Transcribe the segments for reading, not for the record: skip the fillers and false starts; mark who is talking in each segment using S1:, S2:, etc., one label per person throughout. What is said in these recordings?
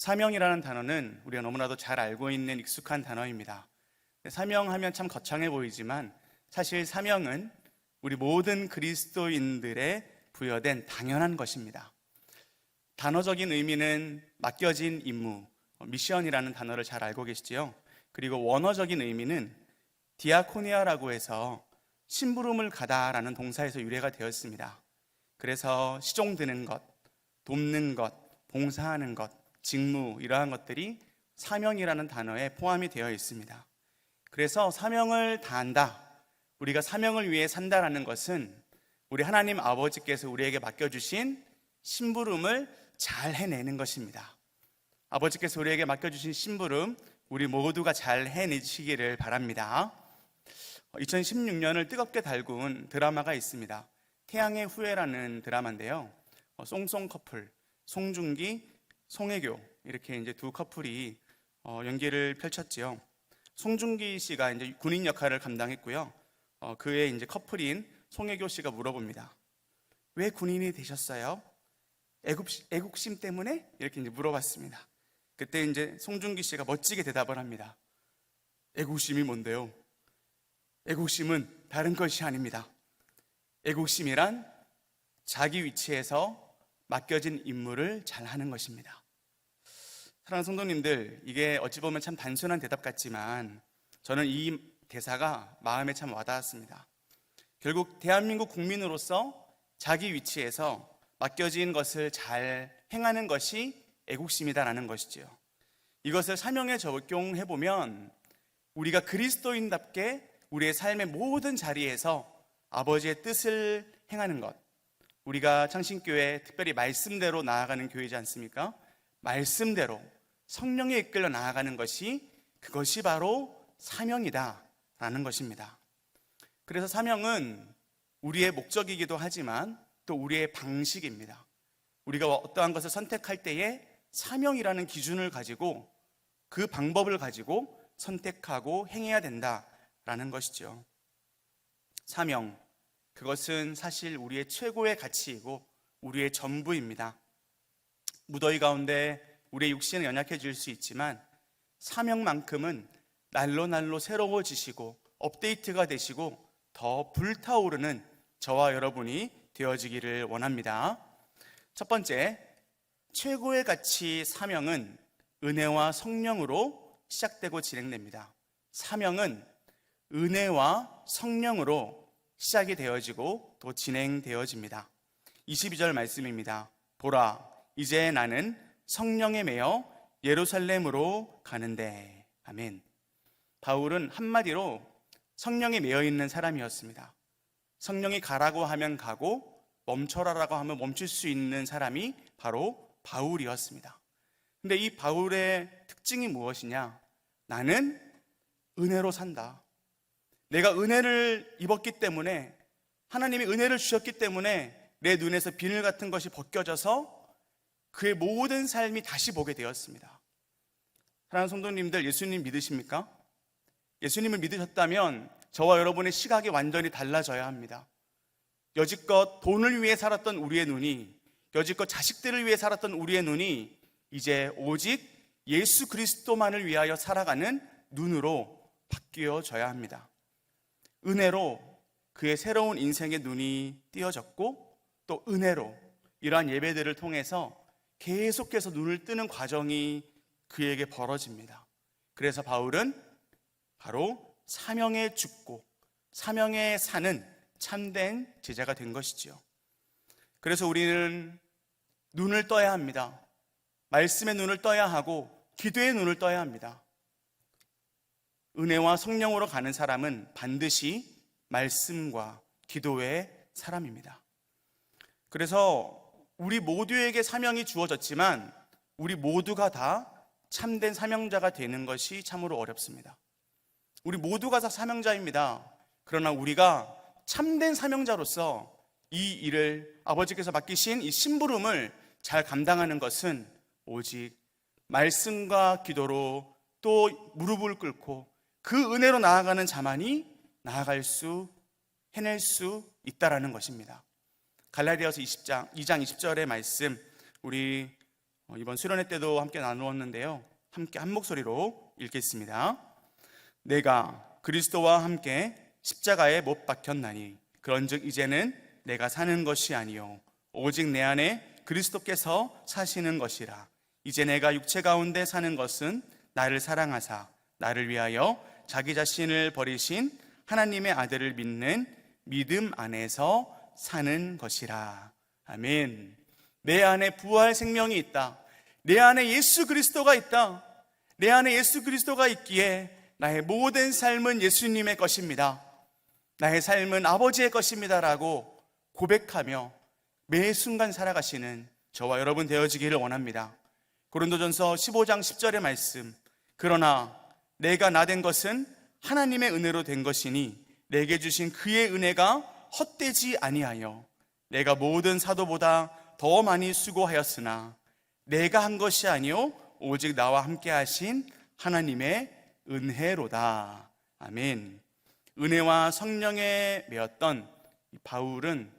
S1: 사명이라는 단어는 우리가 너무나도 잘 알고 있는 익숙한 단어입니다. 사명하면 참 거창해 보이지만 사실 사명은 우리 모든 그리스도인들의 부여된 당연한 것입니다. 단어적인 의미는 맡겨진 임무, 미션이라는 단어를 잘 알고 계시지요? 그리고 원어적인 의미는 디아코니아라고 해서 심부름을 가다라는 동사에서 유래가 되었습니다. 그래서 시종드는 것, 돕는 것, 봉사하는 것, 직무 이러한 것들이 사명이라는 단어에 포함이 되어 있습니다. 그래서 사명을 다한다, 우리가 사명을 위해 산다라는 것은 우리 하나님 아버지께서 우리에게 맡겨주신 심부름을 잘 해내는 것입니다. 아버지께서 우리에게 맡겨주신 심부름 우리 모두가 잘 해내시기를 바랍니다. 2016년을 뜨겁게 달군 드라마가 있습니다. 태양의 후예라는 드라마인데요, 송송 커플, 송중기, 송혜교 이렇게 이제 두 커플이 연기를 펼쳤지요. 송중기 씨가 이제 군인 역할을 감당했고요. 그의 이제 커플인 송혜교 씨가 물어봅니다. 왜 군인이 되셨어요? 애국심 때문에? 이렇게 이제 물어봤습니다. 그때 이제 송중기 씨가 멋지게 대답을 합니다. 애국심이 뭔데요? 애국심은 다른 것이 아닙니다. 애국심이란 자기 위치에서 맡겨진 임무를 잘 하는 것입니다. 사랑하는 성도님들, 이게 어찌 보면 참 단순한 대답 같지만 저는 이 대사가 마음에 참 와닿았습니다. 결국 대한민국 국민으로서 자기 위치에서 맡겨진 것을 잘 행하는 것이 애국심이다라는 것이지요. 이것을 사명에 적용해보면 우리가 그리스도인답게 우리의 삶의 모든 자리에서 아버지의 뜻을 행하는 것, 우리가 창신교회 특별히 말씀대로 나아가는 교회이지 않습니까? 말씀대로 성령에 이끌려 나아가는 것이, 그것이 바로 사명이다라는 것입니다. 그래서 사명은 우리의 목적이기도 하지만 또 우리의 방식입니다. 우리가 어떠한 것을 선택할 때에 사명이라는 기준을 가지고 그 방법을 가지고 선택하고 행해야 된다라는 것이죠. 사명, 그것은 사실 우리의 최고의 가치이고 우리의 전부입니다. 무더위 가운데 우리의 육신은 연약해질 수 있지만 사명만큼은 날로 날로 새로워지시고 업데이트가 되시고 더 불타오르는 저와 여러분이 되어지기를 원합니다. 첫 번째, 최고의 가치 사명은 은혜와 성령으로 시작되고 진행됩니다. 사명은 은혜와 성령으로 시작이 되어지고 또 진행되어집니다. 22절 말씀입니다. 보라, 이제 나는 성령에 매여 예루살렘으로 가는데. 아멘. 바울은 한마디로 성령에 매여 있는 사람이었습니다. 성령이 가라고 하면 가고 멈춰라라고 하면 멈출 수 있는 사람이 바로 바울이었습니다. 근데 이 바울의 특징이 무엇이냐? 나는 은혜로 산다. 내가 은혜를 입었기 때문에, 하나님이 은혜를 주셨기 때문에 내 눈에서 비늘 같은 것이 벗겨져서 그의 모든 삶이 다시 보게 되었습니다. 사랑하는 성도님들, 예수님 믿으십니까? 예수님을 믿으셨다면 저와 여러분의 시각이 완전히 달라져야 합니다. 여지껏 돈을 위해 살았던 우리의 눈이, 여지껏 자식들을 위해 살았던 우리의 눈이 이제 오직 예수 그리스도만을 위하여 살아가는 눈으로 바뀌어져야 합니다. 은혜로 그의 새로운 인생의 눈이 띄어졌고 또 은혜로 이러한 예배들을 통해서 계속해서 눈을 뜨는 과정이 그에게 벌어집니다. 그래서 바울은 바로 사명에 죽고 사명에 사는 참된 제자가 된 것이지요. 그래서 우리는 눈을 떠야 합니다. 말씀의 눈을 떠야 하고 기도의 눈을 떠야 합니다. 은혜와 성령으로 가는 사람은 반드시 말씀과 기도의 사람입니다. 그래서 우리 모두에게 사명이 주어졌지만 우리 모두가 다 참된 사명자가 되는 것이 참으로 어렵습니다. 우리 모두가 다 사명자입니다. 그러나 우리가 참된 사명자로서 이 일을, 아버지께서 맡기신 이 심부름을 잘 감당하는 것은 오직 말씀과 기도로 또 무릎을 꿇고 그 은혜로 나아가는 자만이 해낼 수 있다라는 것입니다. 갈라디아서 2장 20절의 말씀, 우리 이번 수련회 때도 함께 나누었는데요. 함께 한 목소리로 읽겠습니다. 내가 그리스도와 함께 십자가에 못 박혔나니 그런즉 이제는 내가 사는 것이 아니요 오직 내 안에 그리스도께서 사시는 것이라. 이제 내가 육체 가운데 사는 것은 나를 사랑하사 나를 위하여 자기 자신을 버리신 하나님의 아들을 믿는 믿음 안에서 사는 것이라. 아멘. 내 안에 부활 생명이 있다. 내 안에 예수 그리스도가 있다. 내 안에 예수 그리스도가 있기에 나의 모든 삶은 예수님의 것입니다. 나의 삶은 아버지의 것입니다라고 고백하며 매 순간 살아가시는 저와 여러분 되어지기를 원합니다. 고린도전서 15장 10절의 말씀, 그러나 내가 나 된 것은 하나님의 은혜로 된 것이니 내게 주신 그의 은혜가 헛되지 아니하여 내가 모든 사도보다 더 많이 수고하였으나 내가 한 것이 아니요 오직 나와 함께 하신 하나님의 은혜로다. 아멘. 은혜와 성령에 매였던 바울은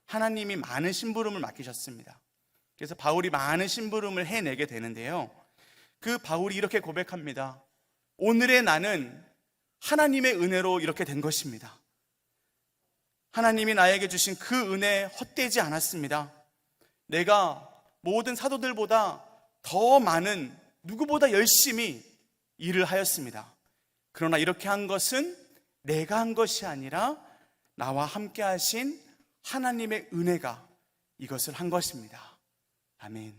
S1: 하나님이 많은 심부름을 맡기셨습니다. 그래서 바울이 많은 심부름을 해내게 되는데요, 그 바울이 이렇게 고백합니다. 오늘의 나는 하나님의 은혜로 이렇게 된 것입니다. 하나님이 나에게 주신 그 은혜 헛되지 않았습니다. 내가 모든 사도들보다 더 많은, 누구보다 열심히 일을 하였습니다. 그러나 이렇게 한 것은 내가 한 것이 아니라 나와 함께 하신 하나님의 은혜가 이것을 한 것입니다. 아멘.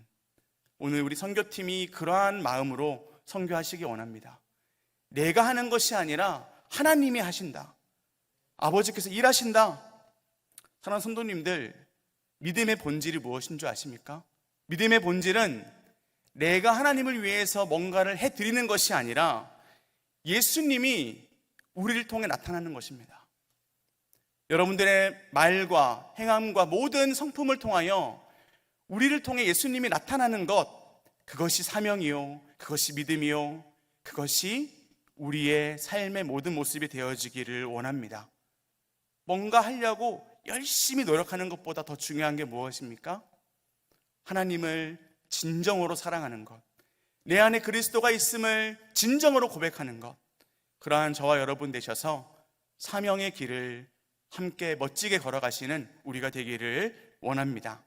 S1: 오늘 우리 선교팀이 그러한 마음으로 선교하시기 원합니다. 내가 하는 것이 아니라 하나님이 하신다. 아버지께서 일하신다. 사랑하는 성도님들, 믿음의 본질이 무엇인 줄 아십니까? 믿음의 본질은 내가 하나님을 위해서 뭔가를 해드리는 것이 아니라 예수님이 우리를 통해 나타나는 것입니다. 여러분들의 말과 행함과 모든 성품을 통하여 우리를 통해 예수님이 나타나는 것, 그것이 사명이요, 그것이 믿음이요, 그것이 우리의 삶의 모든 모습이 되어지기를 원합니다. 뭔가 하려고 열심히 노력하는 것보다 더 중요한 게 무엇입니까? 하나님을 진정으로 사랑하는 것, 내 안에 그리스도가 있음을 진정으로 고백하는 것, 그러한 저와 여러분 되셔서 사명의 길을 함께 멋지게 걸어가시는 우리가 되기를 원합니다.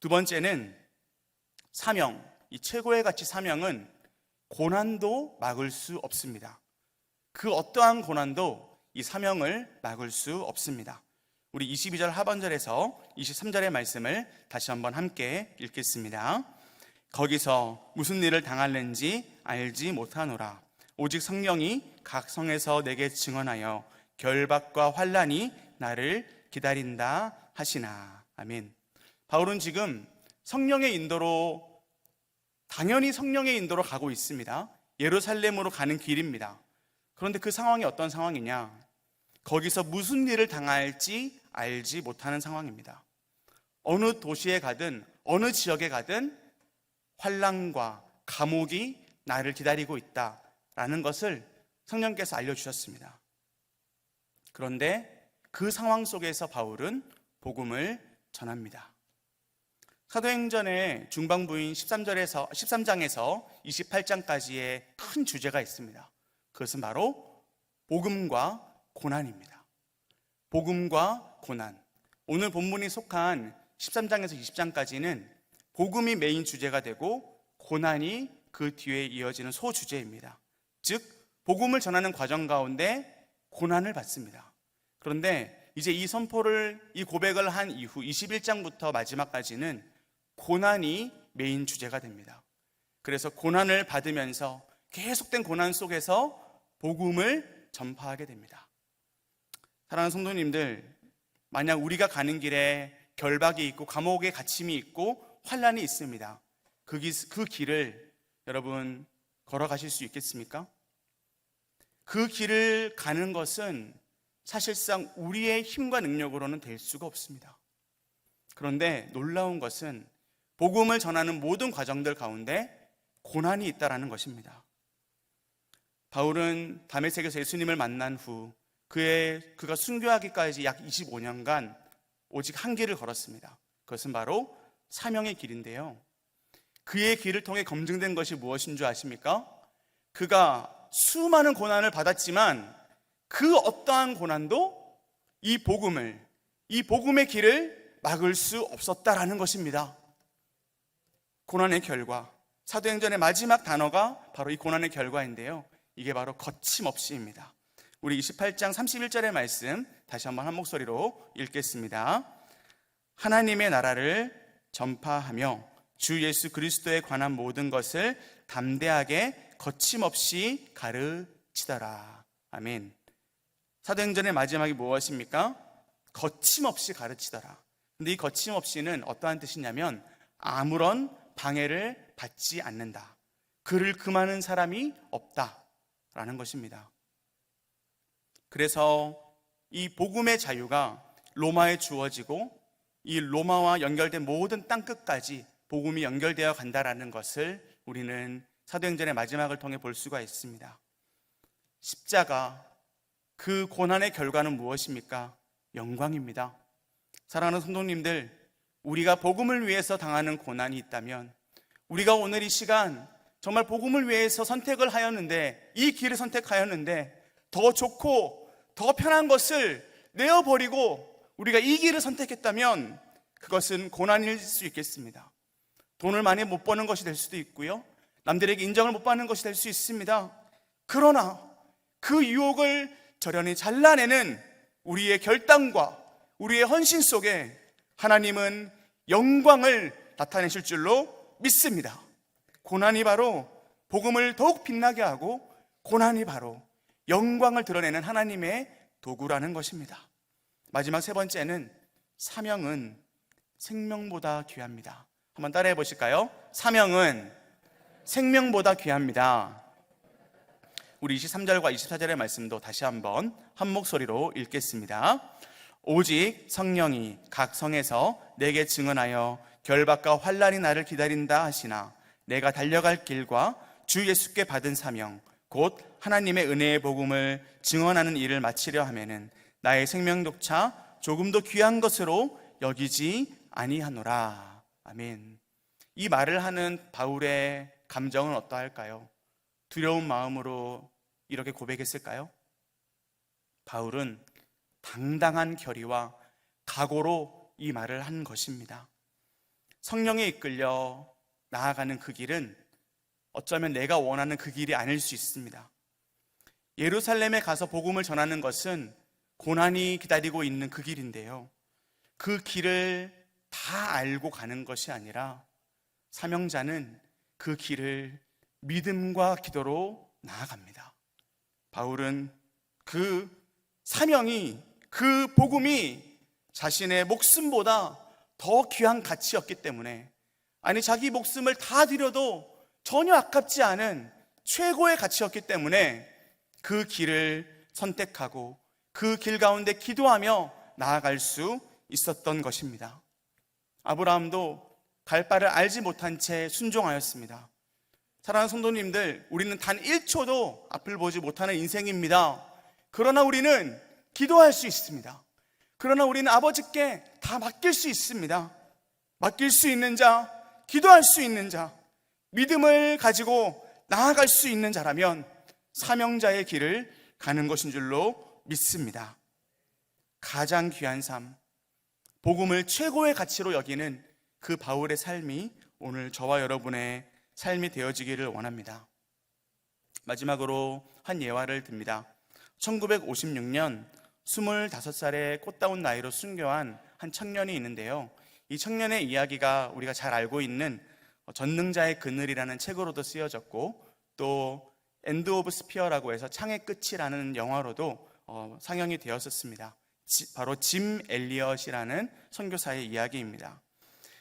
S1: 두 번째는 사명, 이 최고의 가치 사명은 고난도 막을 수 없습니다. 그 어떠한 고난도 이 사명을 막을 수 없습니다. 우리 22절 하반절에서 23절의 말씀을 다시 한번 함께 읽겠습니다. 거기서 무슨 일을 당할는지 알지 못하노라. 오직 성령이 각 성에서 내게 증언하여 결박과 환난이 나를 기다린다 하시나. 아멘. 바울은 지금 성령의 인도로, 당연히 성령의 인도로 가고 있습니다. 예루살렘으로 가는 길입니다. 그런데 그 상황이 어떤 상황이냐? 거기서 무슨 일을 당할지 알지 못하는 상황입니다. 어느 도시에 가든 어느 지역에 가든 환난과 감옥이 나를 기다리고 있다라는 것을 성령께서 알려주셨습니다. 그런데 그 상황 속에서 바울은 복음을 전합니다. 사도행전의 중반부인 13장에서 28장까지의 큰 주제가 있습니다. 그것은 바로 복음과 고난입니다. 복음과 고난. 오늘 본문이 속한 13장에서 20장까지는 복음이 메인 주제가 되고 고난이 그 뒤에 이어지는 소주제입니다. 즉 복음을 전하는 과정 가운데 고난을 받습니다. 그런데 이제 이 선포를, 이 고백을 한 이후 21장부터 마지막까지는 고난이 메인 주제가 됩니다. 그래서 고난을 받으면서 계속된 고난 속에서 복음을 전파하게 됩니다. 사랑하는 성도님들, 만약 우리가 가는 길에 결박이 있고 감옥에 갇힘이 있고 환난이 있습니다. 그 길을 여러분 걸어가실 수 있겠습니까? 그 길을 가는 것은 사실상 우리의 힘과 능력으로는 될 수가 없습니다. 그런데 놀라운 것은 복음을 전하는 모든 과정들 가운데 고난이 있다라는 것입니다. 바울은 다메섹에서 예수님을 만난 후 그가 순교하기까지 약 25년간 오직 한 길을 걸었습니다. 그것은 바로 사명의 길인데요. 그의 길을 통해 검증된 것이 무엇인 줄 아십니까? 그가 수많은 고난을 받았지만 그 어떠한 고난도 이 복음의 길을 막을 수 없었다라는 것입니다. 고난의 결과, 사도행전의 마지막 단어가 바로 이 고난의 결과인데요, 이게 바로 거침없이입니다. 우리 28장 31절의 말씀 다시 한번 한 목소리로 읽겠습니다. 하나님의 나라를 전파하며 주 예수 그리스도에 관한 모든 것을 담대하게 거침없이 가르치더라. 아멘. 사도행전의 마지막이 무엇입니까? 거침없이 가르치더라. 근데 이 거침없이는 어떠한 뜻이냐면 아무런 방해를 받지 않는다, 그를 금하는 사람이 없다라는 것입니다. 그래서 이 복음의 자유가 로마에 주어지고 이 로마와 연결된 모든 땅끝까지 복음이 연결되어 간다라는 것을 우리는 사도행전의 마지막을 통해 볼 수가 있습니다. 십자가, 그 고난의 결과는 무엇입니까? 영광입니다. 사랑하는 성도님들, 우리가 복음을 위해서 당하는 고난이 있다면, 우리가 오늘 이 시간 정말 복음을 위해서 선택을 하였는데, 이 길을 선택하였는데 더 좋고 더 편한 것을 내어버리고 우리가 이 길을 선택했다면 그것은 고난일 수 있겠습니다. 돈을 많이 못 버는 것이 될 수도 있고요, 남들에게 인정을 못 받는 것이 될 수 있습니다. 그러나 그 유혹을 저련히 잘라내는 우리의 결단과 우리의 헌신 속에 하나님은 영광을 나타내실 줄로 믿습니다. 고난이 바로 복음을 더욱 빛나게 하고, 고난이 바로 영광을 드러내는 하나님의 도구라는 것입니다. 마지막 세 번째는 사명은 생명보다 귀합니다. 한번 따라해 보실까요? 사명은 생명보다 귀합니다. 우리 23절과 24절의 말씀도 다시 한번 한 목소리로 읽겠습니다. 오직 성령이 각 성에서 내게 증언하여 결박과 환난이 나를 기다린다 하시나, 내가 달려갈 길과 주 예수께 받은 사명 곧 하나님의 은혜의 복음을 증언하는 일을 마치려 하면은 나의 생명 독차 조금도 귀한 것으로 여기지 아니하노라. 아멘. 이 말을 하는 바울의 감정은 어떠할까요? 두려운 마음으로 이렇게 고백했을까요? 바울은 당당한 결의와 각오로 이 말을 한 것입니다. 성령에 이끌려 나아가는 그 길은 어쩌면 내가 원하는 그 길이 아닐 수 있습니다. 예루살렘에 가서 복음을 전하는 것은 고난이 기다리고 있는 그 길인데요, 그 길을 다 알고 가는 것이 아니라 사명자는 그 길을 믿음과 기도로 나아갑니다. 바울은 그 사명이, 그 복음이 자신의 목숨보다 더 귀한 가치였기 때문에, 아니 자기 목숨을 다 드려도 전혀 아깝지 않은 최고의 가치였기 때문에 그 길을 선택하고 그 길 가운데 기도하며 나아갈 수 있었던 것입니다. 아브라함도 갈 바를 알지 못한 채 순종하였습니다. 사랑하는 성도님들, 우리는 단 1초도 앞을 보지 못하는 인생입니다. 그러나 우리는 기도할 수 있습니다. 그러나 우리는 아버지께 다 맡길 수 있습니다. 맡길 수 있는 자, 기도할 수 있는 자, 믿음을 가지고 나아갈 수 있는 자라면 사명자의 길을 가는 것인 줄로 믿습니다. 가장 귀한 삶, 복음을 최고의 가치로 여기는 그 바울의 삶이 오늘 저와 여러분의 삶이 되어지기를 원합니다. 마지막으로 한 예화를 듭니다. 1956년 25살의 꽃다운 나이로 순교한 한 청년이 있는데요, 이 청년의 이야기가 우리가 잘 알고 있는 전능자의 그늘이라는 책으로도 쓰여졌고, 또 엔드 오브 스피어라고 해서 창의 끝이라는 영화로도 상영이 되었었습니다. 바로 짐 엘리엇이라는 선교사의 이야기입니다.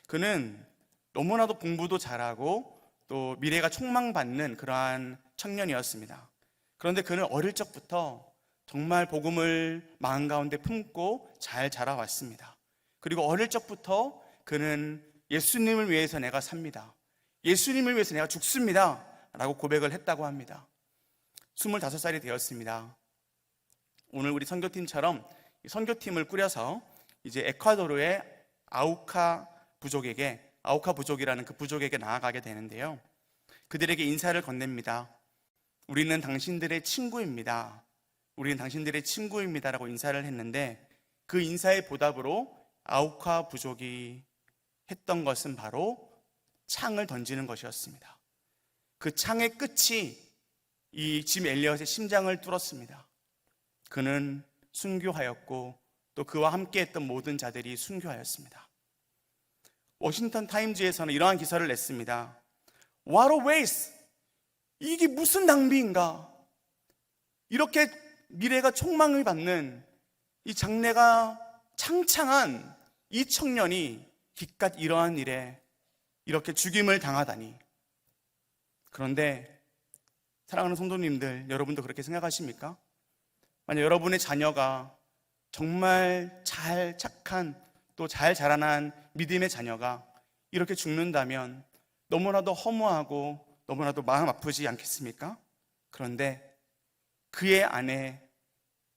S1: 그는 너무나도 공부도 잘하고 또 미래가 촉망받는 그러한 청년이었습니다. 그런데 그는 어릴 적부터 정말 복음을 마음 가운데 품고 잘 자라왔습니다. 그리고 어릴 적부터 그는 예수님을 위해서 내가 삽니다, 예수님을 위해서 내가 죽습니다 라고 고백을 했다고 합니다. 25살이 되었습니다. 오늘 우리 선교팀처럼 선교팀을 꾸려서 이제 에콰도르의 아우카 부족에게 아우카 부족이라는 그 부족에게 나아가게 되는데요. 그들에게 인사를 건넵니다. 우리는 당신들의 친구입니다. 우리는 당신들의 친구입니다라고 인사를 했는데, 그 인사의 보답으로 아우카 부족이 했던 것은 바로 창을 던지는 것이었습니다. 그 창의 끝이 이 짐 엘리엇의 심장을 뚫었습니다. 그는 순교하였고 또 그와 함께했던 모든 자들이 순교하였습니다. 워싱턴 타임즈에서는 이러한 기사를 냈습니다. What a waste! 이게 무슨 낭비인가? 이렇게 미래가 촉망을 받는 이 장래가 창창한 이 청년이 기껏 이러한 일에 이렇게 죽임을 당하다니. 그런데 사랑하는 성도님들, 여러분도 그렇게 생각하십니까? 만약 여러분의 자녀가 정말 잘 착한 또 잘 자라난 믿음의 자녀가 이렇게 죽는다면 너무나도 허무하고 너무나도 마음 아프지 않겠습니까? 그런데 그의 아내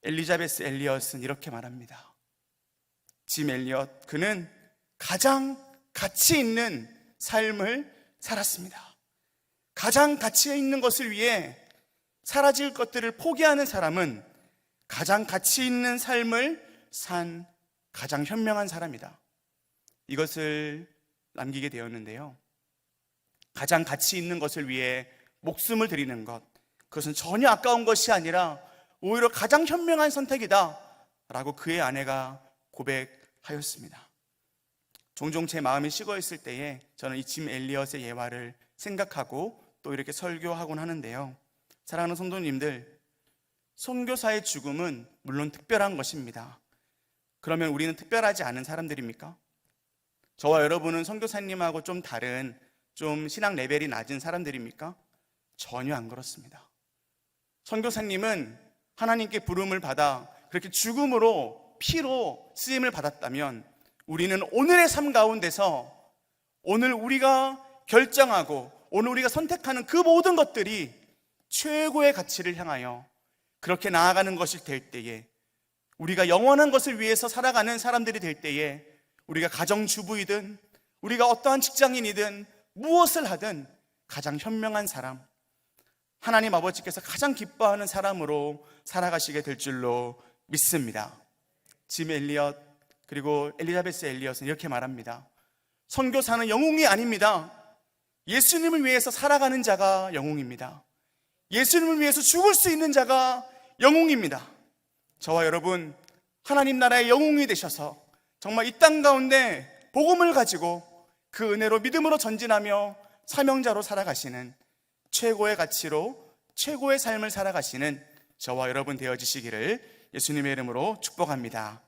S1: 엘리자베스 엘리엇은 이렇게 말합니다. 짐 엘리엇, 그는 가장 가치 있는 삶을 살았습니다. 가장 가치 있는 것을 위해 사라질 것들을 포기하는 사람은 가장 가치 있는 삶을 산 가장 현명한 사람이다. 이것을 남기게 되었는데요. 가장 가치 있는 것을 위해 목숨을 드리는 것, 그것은 전혀 아까운 것이 아니라 오히려 가장 현명한 선택이다 라고 그의 아내가 고백하였습니다. 종종 제 마음이 식어 있을 때에 저는 이 짐 엘리엇의 예화를 생각하고 또 이렇게 설교하곤 하는데요. 사랑하는 성도님들, 선교사의 죽음은 물론 특별한 것입니다. 그러면 우리는 특별하지 않은 사람들입니까? 저와 여러분은 선교사님하고 좀 다른, 좀 신앙 레벨이 낮은 사람들입니까? 전혀 안 그렇습니다. 선교사님은 하나님께 부름을 받아 그렇게 죽음으로, 피로 쓰임을 받았다면 우리는 오늘의 삶 가운데서 오늘 우리가 결정하고 오늘 우리가 선택하는 그 모든 것들이 최고의 가치를 향하여 그렇게 나아가는 것이 될 때에, 우리가 영원한 것을 위해서 살아가는 사람들이 될 때에, 우리가 가정주부이든 우리가 어떠한 직장인이든 무엇을 하든 가장 현명한 사람, 하나님 아버지께서 가장 기뻐하는 사람으로 살아가시게 될 줄로 믿습니다. 짐 엘리엇 그리고 엘리자베스 엘리엇은 이렇게 말합니다. 선교사는 영웅이 아닙니다. 예수님을 위해서 살아가는 자가 영웅입니다. 예수님을 위해서 죽을 수 있는 자가 영웅입니다. 저와 여러분, 하나님 나라의 영웅이 되셔서 정말 이 땅 가운데 복음을 가지고 그 은혜로 믿음으로 전진하며 사명자로 살아가시는, 최고의 가치로 최고의 삶을 살아가시는 저와 여러분 되어지시기를 예수님의 이름으로 축복합니다.